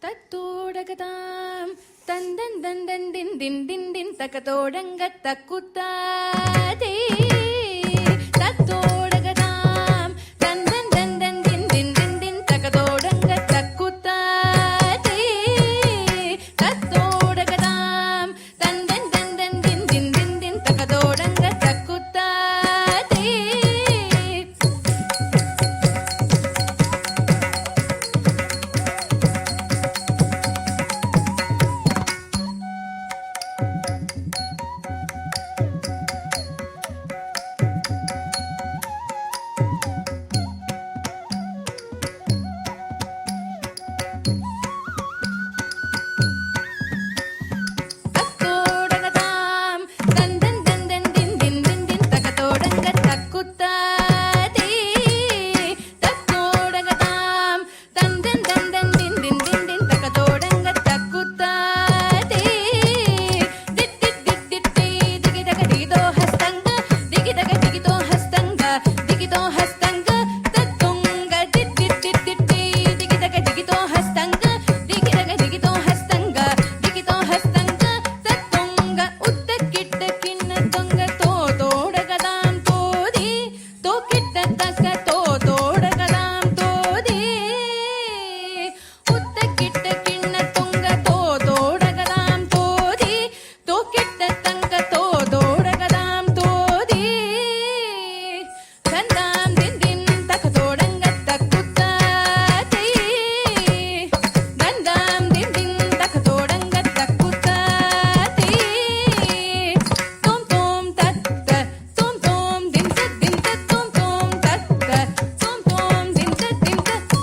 தத்தோடகதாம் தந்தன் தந்தன் தின் தின் தின் தின் தக்கத்தோடங்க தக்குத்தாதே தத்தோடகதாம் தந்தன் தந்தன் தின் தின் தின் தின் தக்கத்தோடங்க தக்குத்தாதே தத்தோடகதாம் தந்தன் தந்தன் தின் தின் தின் தின் தக்கத்தோடங்க தக்குத்தாதே தத்தோடகதாம் தந்தன் தந்தன் தின் தின் தின் தின் தக்கத்தோடங்க தக்குத்தாதே தத்தோடகதாம் தந்தன் தந்தன் தின் தின் தின் தின் தக்கத்தோடங்க தக்குத்தாதே திட் திட் திட் திட்டே திகிதக திகிதோ ஹஸ்தங்க திகிதக திகிதோ ஹஸ்தங்க திகிதோ ஹஸ்தங்க தத்துங்க திட் திட் திட் திட்டே திகிதக திகிதோ ஹஸ்தங்க திகிதக திகிதோ ஹஸ்தங்க திகிதோ ஹஸ்தங்க தத்துங்க உத்தக்கிட்ட கிண்ண தொங்க தோடகதாம் தோதி தோக்கிட்ட தக்க தோடகதாம் தோதி உத்தக்கிட்ட கிண்ண தொங்க தோடகதாம் தோதி தோக்கிட்ட தங்க தோடகதாம் தோதி தந்தாம் தின் தின் தக்கத்தோடங்க தக்குத்தாதே தந்தாம் தின் தின் தக்கத்தோடங்க தக்குத்தாதே தோம் தோம் தத்த தோம் தோம் தின் தத் தின் தத் தோம் தோம் தத்த தோம் தோம் தின் தத் தின் தத்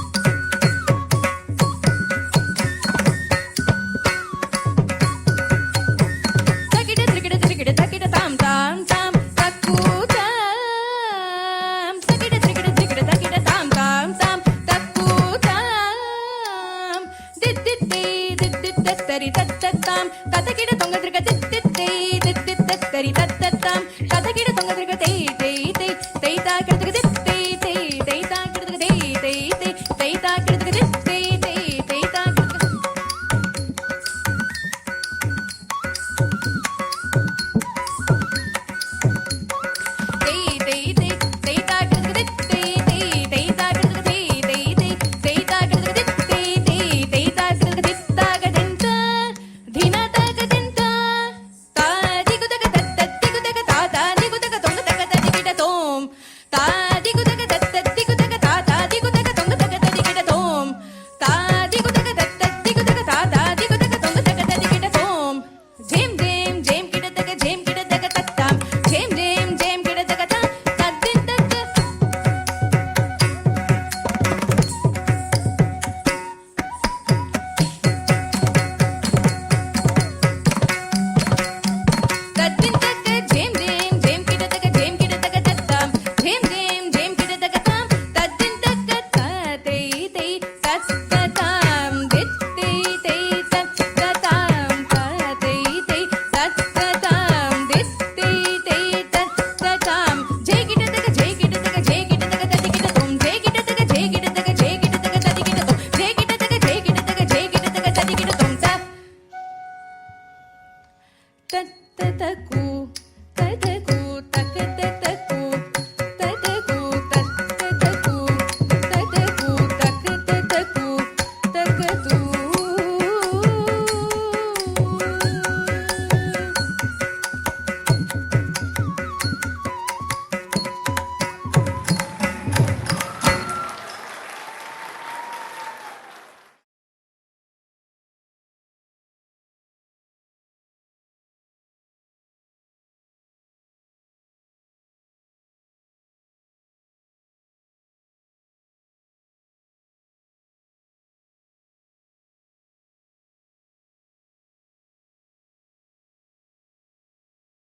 தகிட திரிகிட திரிகிட தகிட தாம் தாம் தாம் தக்கூதாம் தகிட திரிகிட திரிகிட தகிட தாம் தாம் தாம் தக்கூதாம் தித் தித் தேய் தித் தித் தத்தரி தத்தத்தாம் ததகிட தொங்க திரிக தித் தித் தேய் தித் தித் தத்தரி தத்தத்தாம் ததகிட தொங்க திரிக தேய் தேய் தேய் தேய் தாக்கிடத்துக்கு தித் தேய் தேய் தேய் தாக்கிடத்துக்கு தேய் தேய் தேய் தேய் தாக்கிட